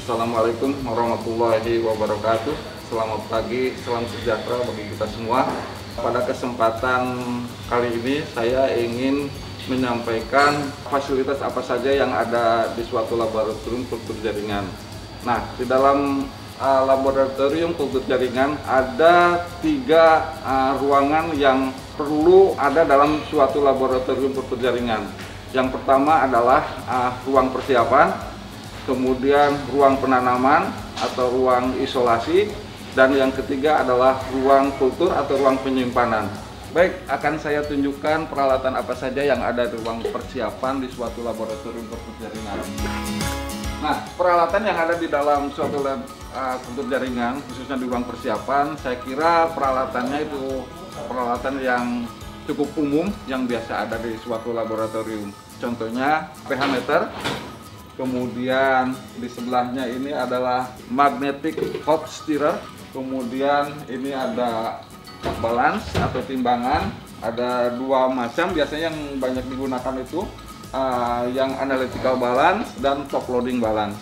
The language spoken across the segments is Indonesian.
Assalamualaikum warahmatullahi wabarakatuh. Selamat pagi, salam sejahtera bagi kita semua. Pada kesempatan kali ini saya ingin menyampaikan fasilitas apa saja yang ada di suatu laboratorium kultur jaringan. Nah, di dalam laboratorium kultur jaringan ada 3 ruangan yang perlu ada dalam suatu laboratorium kultur jaringan. Yang pertama adalah ruang persiapan, kemudian ruang penanaman atau ruang isolasi, dan yang ketiga adalah ruang kultur atau ruang penyimpanan. Baik, akan saya tunjukkan peralatan apa saja yang ada di ruang persiapan di suatu laboratorium kultur jaringan. Nah, peralatan yang ada di dalam suatu lab kultur jaringan, khususnya di ruang persiapan, saya kira peralatannya itu peralatan yang cukup umum yang biasa ada di suatu laboratorium. Contohnya pH meter. Kemudian di sebelahnya ini adalah magnetic hot stirrer. Kemudian ini ada balance atau timbangan. Ada 2 macam biasanya yang banyak digunakan itu yang analytical balance dan top loading balance.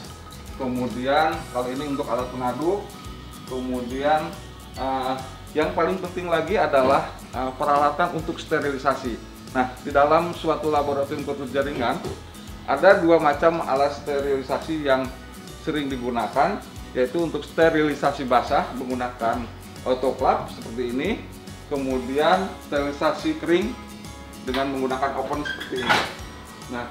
Kemudian kalau ini untuk alat pengaduk. Kemudian yang paling penting lagi adalah peralatan untuk sterilisasi. Nah, di dalam suatu laboratorium kultur jaringan ada 2 macam alat sterilisasi yang sering digunakan, yaitu untuk sterilisasi basah menggunakan autoclave seperti ini, kemudian sterilisasi kering dengan menggunakan oven seperti ini. Nah,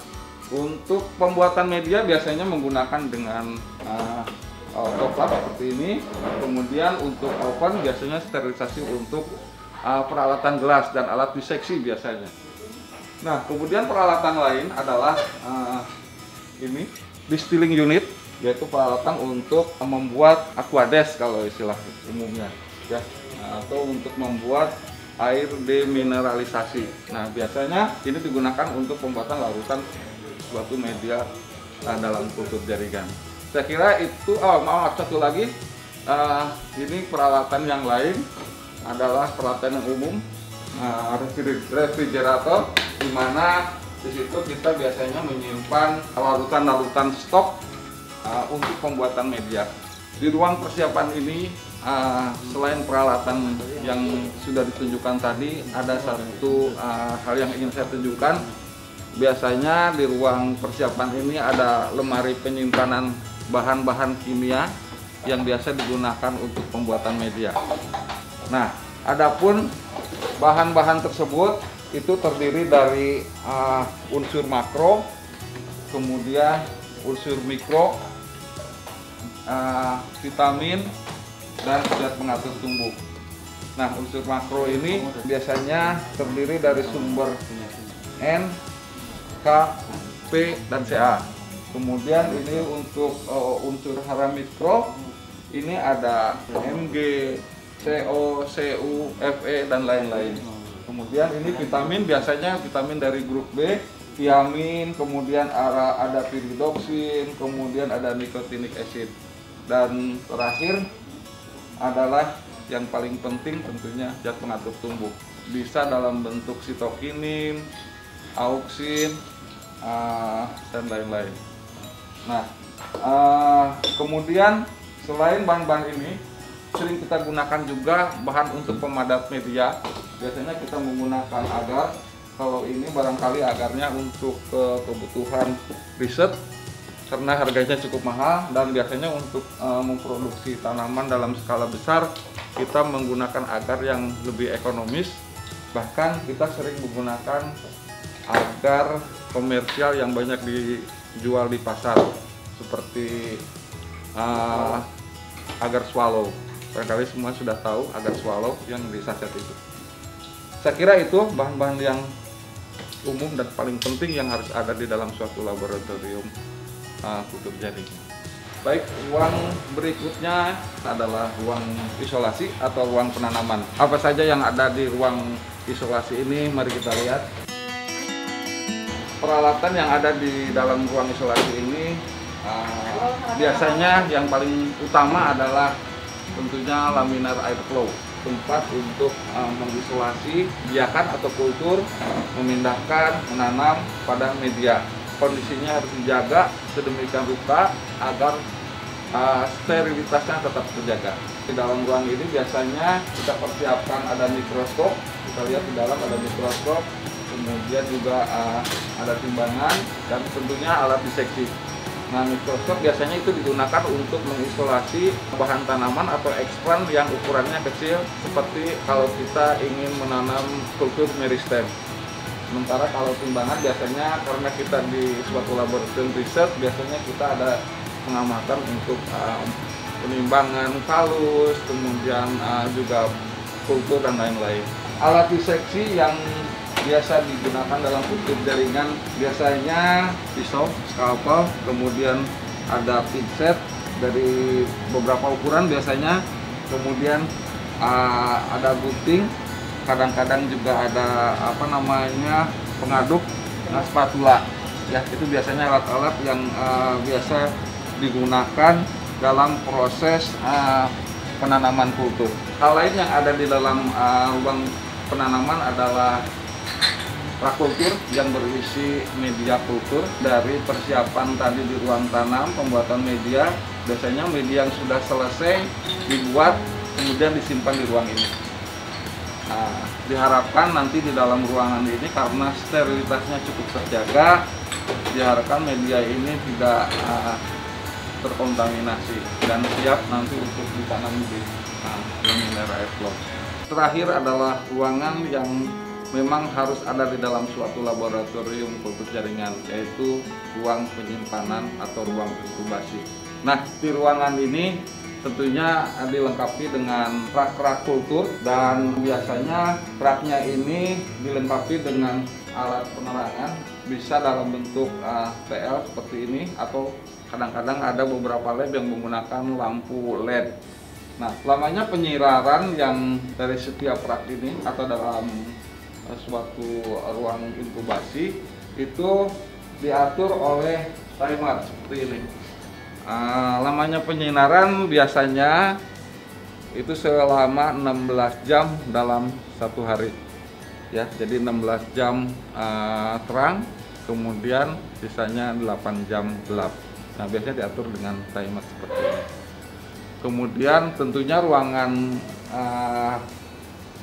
untuk pembuatan media biasanya menggunakan dengan autoclave seperti ini, kemudian untuk oven biasanya sterilisasi untuk peralatan gelas dan alat diseksi biasanya. Nah, kemudian peralatan lain adalah ini distilling unit, yaitu peralatan untuk membuat aquades kalau istilah umumnya, ya, atau untuk membuat air demineralisasi. Nah, biasanya ini digunakan untuk pembuatan larutan suatu media dalam kultur jaringan. Saya kira itu. Maaf, satu lagi, ini peralatan yang lain adalah peralatan yang umum, refrigerator, di mana di situ kita biasanya menyimpan larutan-larutan stok untuk pembuatan media. Di ruang persiapan ini, selain peralatan yang sudah ditunjukkan tadi, ada satu hal yang ingin saya tunjukkan. Biasanya di ruang persiapan ini ada lemari penyimpanan bahan-bahan kimia yang biasa digunakan untuk pembuatan media. Nah, adapun bahan-bahan tersebut itu terdiri dari unsur makro, kemudian unsur mikro, vitamin, dan zat pengatur tumbuh. Nah, unsur makro ini biasanya terdiri dari sumber N, K, P, dan Ca. Kemudian ini untuk unsur hara mikro, ini ada Mg, CO, Cu, Fe, dan lain-lain. Kemudian ini vitamin, biasanya vitamin dari grup B, thiamin, kemudian ada pyridoxine, kemudian ada nicotinic acid. Dan terakhir adalah yang paling penting tentunya zat pengatur tumbuh. Bisa dalam bentuk sitokinin, auksin, dan lain-lain. Nah, kemudian selain bahan-bahan ini, sering kita gunakan juga bahan untuk pemadat media. Biasanya kita menggunakan agar. Kalau ini barangkali agarnya untuk kebutuhan riset karena harganya cukup mahal, dan biasanya untuk memproduksi tanaman dalam skala besar kita menggunakan agar yang lebih ekonomis. Bahkan kita sering menggunakan agar komersial yang banyak dijual di pasar seperti agar swallow. Barangkali semua sudah tahu agar swallow yang di saset itu. Saya kira itu bahan-bahan yang umum dan paling penting yang harus ada di dalam suatu laboratorium kultur jaringan. Baik, ruang berikutnya adalah ruang isolasi atau ruang penanaman. Apa saja yang ada di ruang isolasi ini, mari kita lihat. Peralatan yang ada di dalam ruang isolasi ini biasanya yang paling utama adalah tentunya laminar airflow, tempat untuk mengisolasi biakan atau kultur, memindahkan, menanam pada media. Kondisinya harus dijaga sedemikian rupa agar sterilitasnya tetap terjaga. Di dalam ruang ini biasanya kita persiapkan ada mikroskop, kita lihat di dalam ada mikroskop, kemudian juga ada timbangan dan tentunya alat diseksi. Nah, mikroskop biasanya itu digunakan untuk mengisolasi bahan tanaman atau eksplan yang ukurannya kecil, seperti kalau kita ingin menanam kultur meristem. Sementara kalau timbangan biasanya karena kita di suatu laboratorium riset, biasanya kita ada pengamatan untuk penimbangan kalus, kemudian juga kultur dan lain-lain. Alat diseksi yang biasa digunakan dalam kultur jaringan biasanya pisau, skalpel, kemudian ada pinset dari beberapa ukuran biasanya, kemudian ada gunting, kadang-kadang juga ada pengaduk, spatula. Ya, itu biasanya alat-alat yang biasa digunakan dalam proses penanaman kultur. Hal lain yang ada di dalam ruang penanaman adalah prakultur yang berisi media kultur. Dari persiapan tadi di ruang tanam, pembuatan media, biasanya media yang sudah selesai dibuat kemudian disimpan di ruang ini. Diharapkan nanti di dalam ruangan ini karena sterilitasnya cukup terjaga, diharapkan media ini tidak terkontaminasi dan siap nanti untuk ditanam di laminar airflow. Terakhir adalah ruangan yang memang harus ada di dalam suatu laboratorium kultur jaringan, yaitu ruang penyimpanan atau ruang inkubasi. Nah, di ruangan ini tentunya dilengkapi dengan rak-rak kultur dan biasanya raknya ini dilengkapi dengan alat penerangan, bisa dalam bentuk TL seperti ini atau kadang-kadang ada beberapa lab yang menggunakan lampu LED. Nah, selamanya penyiraran yang dari setiap rak ini atau dalam suatu ruang inkubasi itu diatur oleh timer seperti ini. Lamanya penyinaran biasanya itu selama 16 jam dalam satu hari. Ya, jadi 16 jam terang, kemudian sisanya 8 jam gelap. Nah, biasanya diatur dengan timer seperti ini. Kemudian tentunya ruangan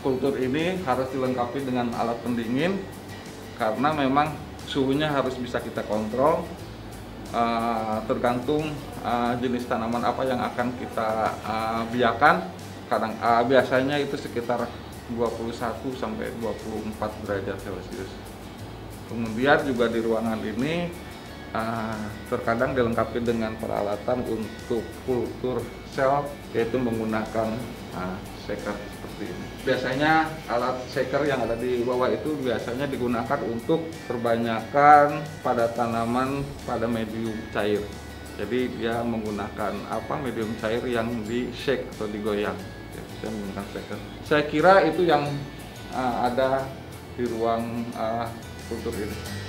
kultur ini harus dilengkapi dengan alat pendingin karena memang suhunya harus bisa kita kontrol, tergantung jenis tanaman apa yang akan kita biakan. Biasanya itu sekitar 21 sampai 24 derajat Celcius. Kemudian juga di ruangan ini terkadang dilengkapi dengan peralatan untuk kultur sel, yaitu menggunakan shaker seperti ini. Biasanya alat shaker yang ada di bawah itu biasanya digunakan untuk kebanyakan pada tanaman pada medium cair. Jadi dia menggunakan medium cair yang di shake atau digoyang. Saya menggunakan shaker. Saya kira itu yang ada di ruang kultur ini.